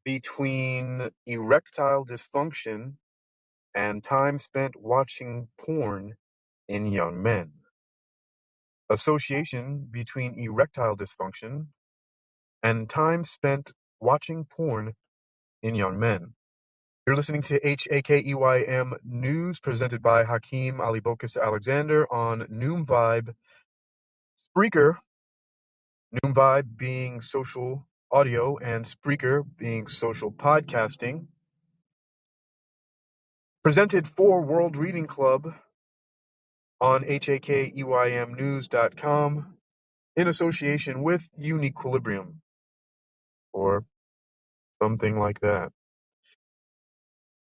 between erectile dysfunction and time spent watching porn in young men. Association between erectile dysfunction and time spent watching porn in young men. You're listening to HAKEYM News presented by Hakeem Ali Bokus Alexander on NoomVibe, Spreaker, NoomVibe being social audio and Spreaker being social podcasting. Presented for World Reading Club on HAKEYMnews.com in association with Uniquilibrium or something like that.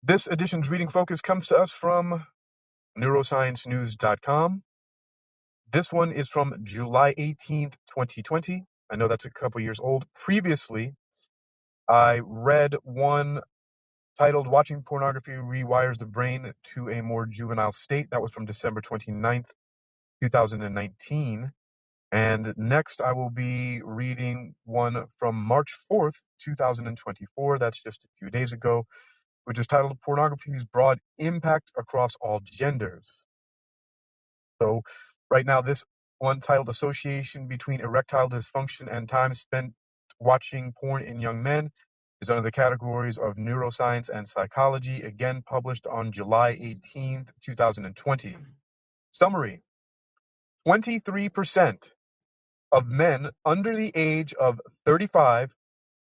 This edition's reading focus comes to us from NeuroScienceNews.com. This one is from July 18th, 2020. I know that's a couple years old. Previously, I read one titled Watching Pornography Rewires the Brain to a More Juvenile State. That was from December 29th, 2019. And next, I will be reading one from March 4th, 2024. That's just a few days ago, which is titled Pornography's Broad Impact Across All Genders. So right now, this one titled Association Between Erectile Dysfunction and Time Spent Watching Porn in Young Men is under the categories of neuroscience and psychology, again published on July 18th, 2020. Summary: 23% of men under the age of 35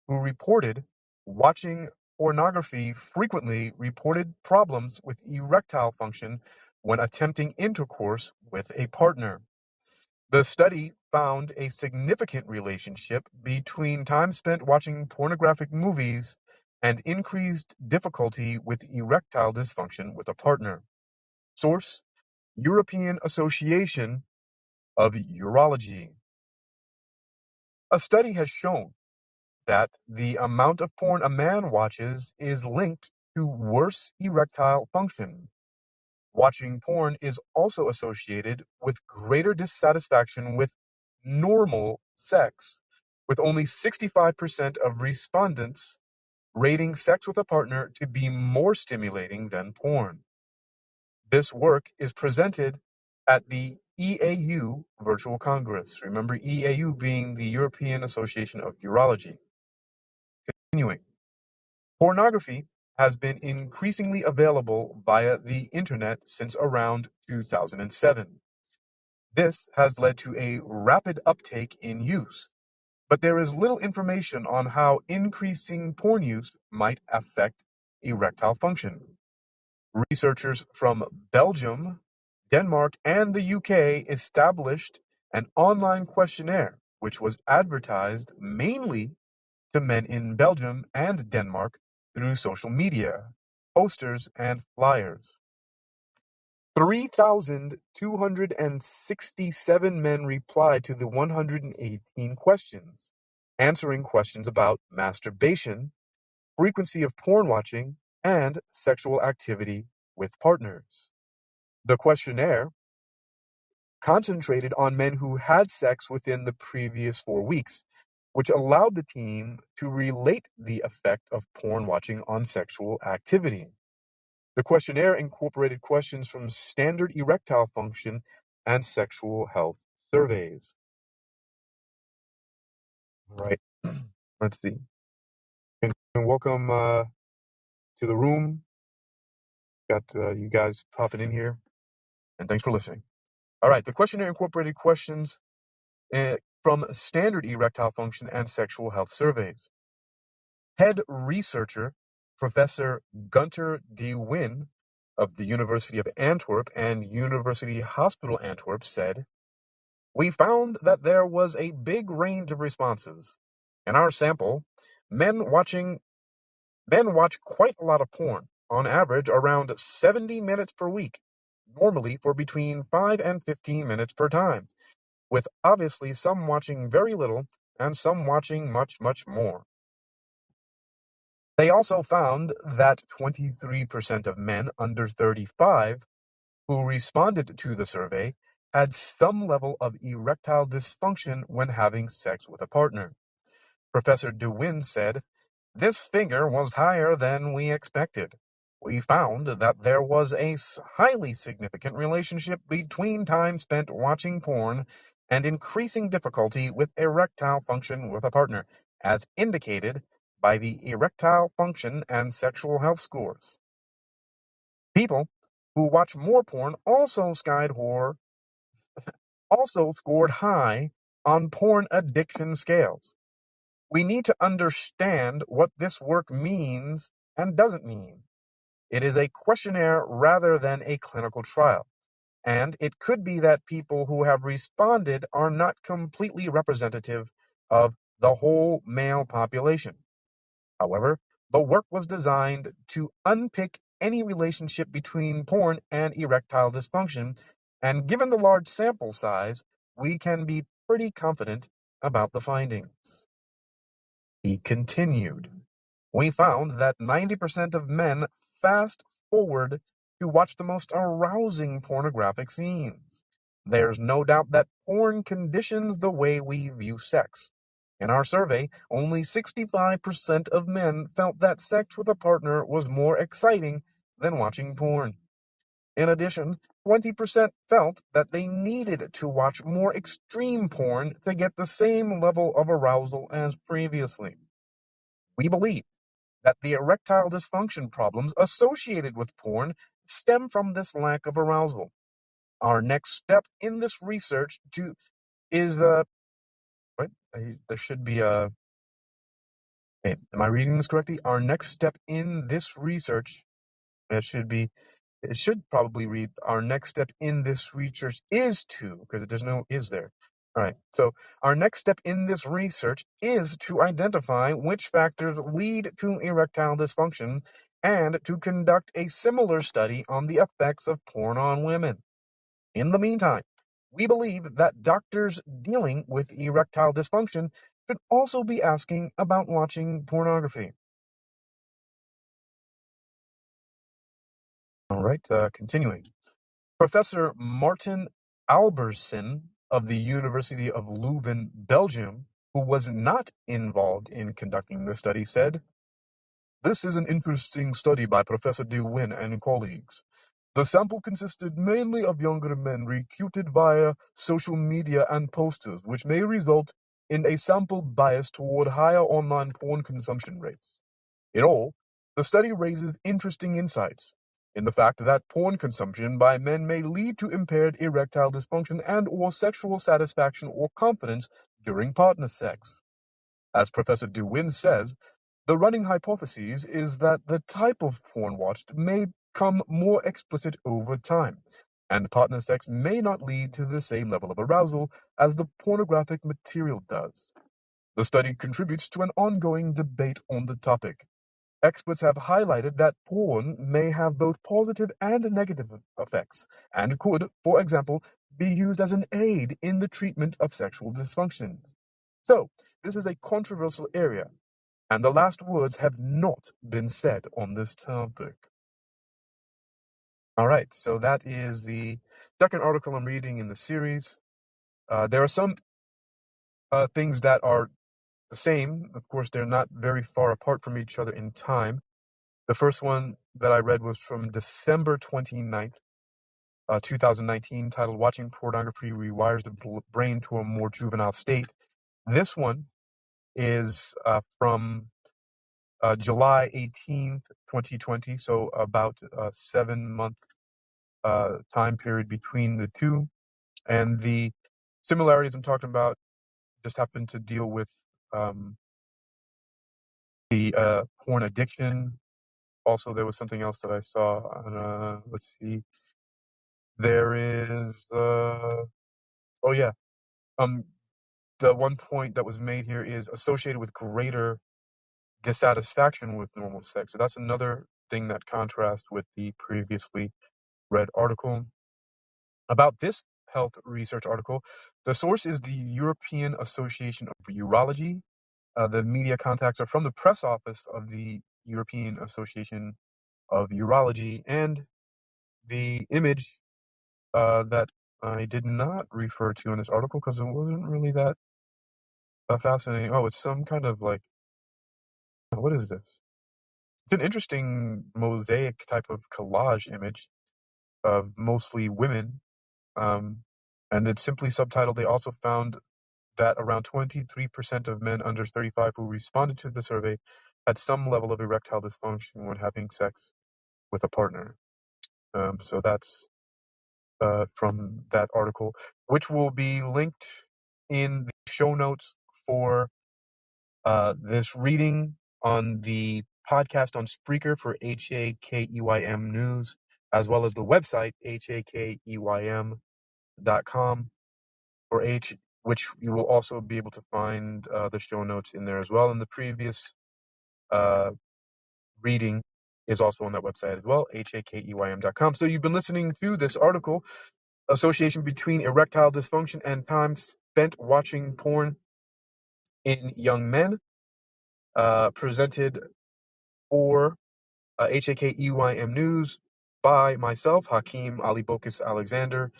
who reported watching pornography frequently reported problems with erectile function when attempting intercourse with a partner. The study found a significant relationship between time spent watching pornographic movies and increased difficulty with erectile dysfunction with a partner. Source: European Association of Urology. A study has shown that the amount of porn a man watches is linked to worse erectile function. Watching porn is also associated with greater dissatisfaction with normal sex, with only 65% of respondents rating sex with a partner to be more stimulating than porn. This work is presented at the EAU Virtual Congress. Remember, EAU being the European Association of Urology. Continuing. Pornography has been increasingly available via the internet since around 2007. This has led to a rapid uptake in use, but there is little information on how increasing porn use might affect erectile function. Researchers from Belgium, Denmark, and the UK established an online questionnaire which was advertised mainly to men in Belgium and Denmark through social media, posters, and flyers. 3,267 men replied to the 118 questions, answering questions about masturbation, frequency of porn watching, and sexual activity with partners. The questionnaire concentrated on men who had sex within the previous 4 weeks, which allowed the team to relate the effect of porn watching on sexual activity. The questionnaire incorporated questions from standard erectile function and sexual health surveys. All right, let's see. And welcome to the room. Got you guys popping in here, and thanks for listening. All right, the questionnaire incorporated questions from standard erectile function and sexual health surveys. Head researcher Professor Gunter de Win of the University of Antwerp and University Hospital Antwerp said, "We found that there was a big range of responses. In our sample, men watch quite a lot of porn, on average around 70 minutes per week, normally for between 5 and 15 minutes per time, with obviously some watching very little and some watching much, much more. They also found that 23% of men under 35 who responded to the survey had some level of erectile dysfunction when having sex with a partner." Professor De Win said, This figure was higher than we expected. We found that there was a highly significant relationship between time spent watching porn and increasing difficulty with erectile function with a partner, as indicated by the erectile function and sexual health scores. People who watch more porn also scored high on porn addiction scales. We need to understand what this work means and doesn't mean. It is a questionnaire rather than a clinical trial, and it could be that people who have responded are not completely representative of the whole male population. However, the work was designed to unpick any relationship between porn and erectile dysfunction, and given the large sample size, we can be pretty confident about the findings. He continued. We found that 90% of men fast forward to watch the most arousing pornographic scenes. There's no doubt that porn conditions the way we view sex. In our survey, only 65% of men felt that sex with a partner was more exciting than watching porn. In addition, 20% felt that they needed to watch more extreme porn to get the same level of arousal as previously. We believe that the erectile dysfunction problems associated with porn stem from this lack of arousal. Our next step in this research is what? There should be a. Hey, am I reading this correctly? Our next step in this research, it should be. It should probably read, our next step in this research is to, because there's no is there. All right. So our next step in this research is to identify which factors lead to erectile dysfunction and to conduct a similar study on the effects of porn on women. In the meantime, we believe that doctors dealing with erectile dysfunction should also be asking about watching pornography. All right, continuing. Professor Martin Albersen of the University of Leuven, Belgium, who was not involved in conducting the study, said, "This is an interesting study by Professor De Win and colleagues. The sample consisted mainly of younger men recruited via social media and posters, which may result in a sample bias toward higher online porn consumption rates. In all, the study raises interesting insights in the fact that porn consumption by men may lead to impaired erectile dysfunction and/or sexual satisfaction or confidence during partner sex. As Professor DeWin says, the running hypothesis is that the type of porn watched may become more explicit over time, and partner sex may not lead to the same level of arousal as the pornographic material does. The study contributes to an ongoing debate on the topic. Experts have highlighted that porn may have both positive and negative effects, and could, for example, be used as an aid in the treatment of sexual dysfunctions. So, this is a controversial area, and the last words have not been said on this topic. All right, so that is the second article I'm reading in the series. There are some things that are the same. Of course, they're not very far apart from each other in time. The first one that I read was from December 29th, 2019, titled Watching Pornography Rewires the Brain to a More Juvenile State. This one is from July 18th, 2020, so about a 7-month time period between the two. And the similarities I'm talking about just happen to deal with the porn addiction. Also, there was something else that I saw on, let's see, there is, oh yeah, the one point that was made here is associated with greater dissatisfaction with normal sex. So that's another thing that contrasts with the previously read article. About this health research article, the source is the European Association of Urology. The media contacts are from the press office of the European Association of Urology, and the image that I did not refer to in this article because it wasn't really that fascinating. Oh, it's some kind of like What is this? It's an interesting mosaic type of collage image of mostly women. And it's simply subtitled, they also found that around 23% of men under 35 who responded to the survey had some level of erectile dysfunction when having sex with a partner. So that's from that article, which will be linked in the show notes for this reading on the podcast on Spreaker for HAKEYM News, as well as the website HAKEYM.com or which you will also be able to find the show notes in there as well. And the previous reading is also on that website as well, HAKEYM.com. So you've been listening to this article, Association Between Erectile Dysfunction and Time Spent Watching Porn in Young Men, presented for HAKEYM News by myself, Hakeem Ali Bokus Alexander,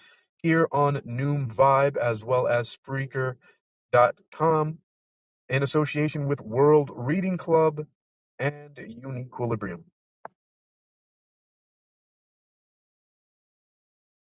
here on NoomVibe as well as Spreaker.com in association with World Reading Club and Uniquilibrium.